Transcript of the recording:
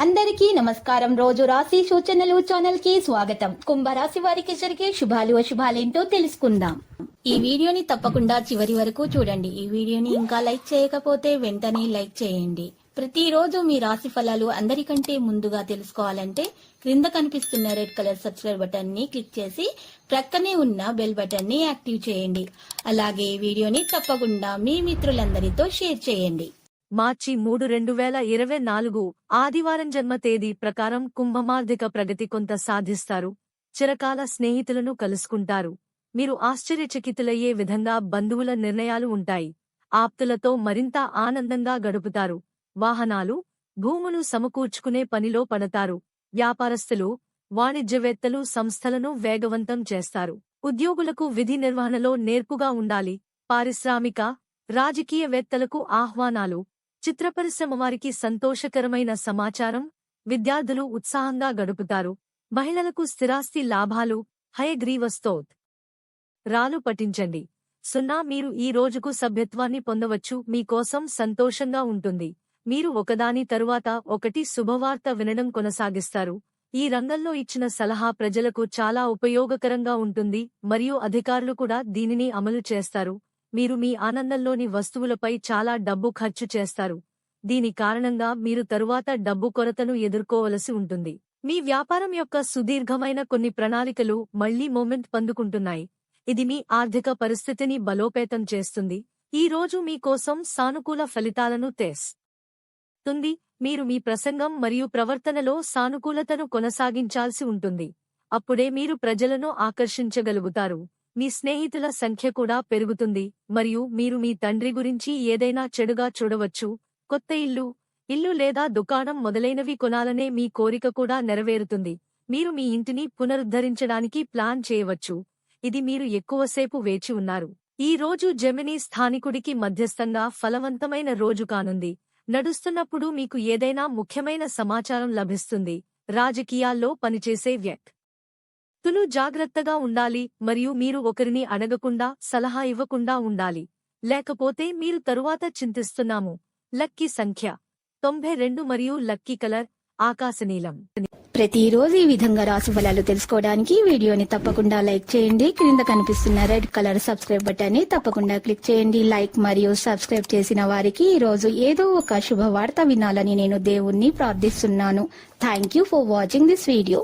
అందరికీ నమస్కారం. రోజు రాశి సూచనలు ఛానల్ కి స్వాగతం. కుంభరాశి వారికి జరిగే శుభాలు అశుభాలేంటో తెలుసుకుందాం. ఈ వీడియోని తప్పకుండా చివరి వరకు చూడండి. ఈ వీడియోని ఇంకా లైక్ చేయకపోతే వెంటనే లైక్ చేయండి. ప్రతిరోజు మీ రాశి ఫలాలు అందరికంటే ముందుగా తెలుసుకోవాలంటే క్రింద కనిపిస్తున్న రెడ్ కలర్ సబ్స్క్రైబ్ బటన్ ని క్లిక్ చేసి ప్రక్కనే ఉన్న బెల్ బటన్ ని యాక్టివ్ చేయండి. అలాగే ఈ వీడియోని తప్పకుండా మీ మిత్రులందరితో షేర్ చేయండి. మార్చి 3, 2024 ఆదివారం జన్మ తేదీ ప్రకారం కుంభమార్థిక ప్రగతి కొంత సాధిస్తారు. చిరకాల స్నేహితులను కలుసుకుంటారు. మీరు ఆశ్చర్యచకితులయ్యే విధంగా బంధువుల నిర్ణయాలు ఉంటాయి. ఆప్తులతో మరింత ఆనందంగా గడుపుతారు. వాహనాలు, భూములు సమకూర్చుకునే పనిలో పడతారు. వ్యాపారస్తులు, వాణిజ్యవేత్తలు సంస్థలను వేగవంతం చేస్తారు. ఉద్యోగులకు విధి నిర్వహణలో నేర్పుగా ఉండాలి. పారిశ్రామిక, రాజకీయవేత్తలకు ఆహ్వానాలు. చిత్రపరిశ్రమ వారికి సంతోషకరమైన సమాచారం. విద్యార్థులు ఉత్సాహంగా గడుపుతారు. మహిళలకు స్థిరాస్తి లాభాలు. హయగ్రీవస్తోత్ రాలు పఠించండి. 0 మీరు ఈ రోజుకు సభ్యత్వాన్ని పొందవచ్చు. మీకోసం సంతోషంగా ఉంటుంది. మీరు ఒకదాని తరువాత ఒకటి శుభవార్త వినడం కొనసాగిస్తారు. ఈ రంగంలో ఇచ్చిన సలహా ప్రజలకు చాలా ఉపయోగకరంగా ఉంటుంది మరియు అధికారులు కూడా దీనిని అమలు చేస్తారు. మీరు మీ ఆనందంలోని వస్తువులపై చాలా డబ్బు ఖర్చు చేస్తారు. దీని కారణంగా మీరు తరువాత డబ్బు కొరతను ఎదుర్కోవలసి ఉంటుంది. మీ వ్యాపారం యొక్క సుదీర్ఘమైన కొన్ని ప్రణాళికలు మళ్లీ మూమెంట్ పొందుకుంటున్నాయి. ఇది మీ ఆర్థిక పరిస్థితిని బలోపేతం చేస్తుంది. ఈ రోజు మీకోసం సానుకూల ఫలితాలను తెస్తుంది. మీరు మీ ప్రసంగం మరియు ప్రవర్తనలో సానుకూలతను కొనసాగించాల్సి ఉంటుంది. అప్పుడే మీరు ప్రజలను ఆకర్షించగలుగుతారు. మీ స్నేహితుల సంఖ్య కూడా పెరుగుతుంది మరియు మీరు మీ తండ్రి గురించి ఏదైనా చెడుగా చూడవచ్చు. కొత్త ఇల్లు లేదా దుకాణం మొదలైనవి కొనాలనే మీ కోరిక కూడా నెరవేరుతుంది. మీరు మీ ఇంటిని పునరుద్ధరించడానికి ప్లాన్ చేయవచ్చు. ఇది మీరు ఎక్కువసేపు వేచి ఉన్నారు. ఈ రోజు జెమిని స్థానికుడికి మధ్యస్థంగా ఫలవంతమైన రోజు కానుంది. నడుస్తున్నప్పుడు మీకు ఏదైనా ముఖ్యమైన సమాచారం లభిస్తుంది. రాజకీయాల్లో పనిచేసే వ్యక్తులు జాగ్రత్తగా ఉండాలి మరియు మీరు ఒకరిని అడగకుండా సలహా ఇవ్వకుండా ఉండాలి. లేకపోతే మీరు తరువాత చింతిస్తున్నాము. లక్కీ సంఖ్య 92 మరియు లక్కీ కలర్ ఆకాశనీలం. ప్రతిరోజు ఈ విధంగా రాశి ఫలాలు తెలుసుకోవడానికి వీడియోని తప్పకుండా లైక్ చేయండి. క్రింద కనిపిస్తున్న రెడ్ కలర్ సబ్స్క్రైబ్ బటన్ ని తప్పకుండా క్లిక్ చేయండి. లైక్ మరియు సబ్స్క్రైబ్ చేసిన వారికి ఈ రోజు ఏదో ఒక శుభవార్త వినాలని నేను దేవుణ్ణి ప్రార్థిస్తున్నాను. Thank you for watching this video.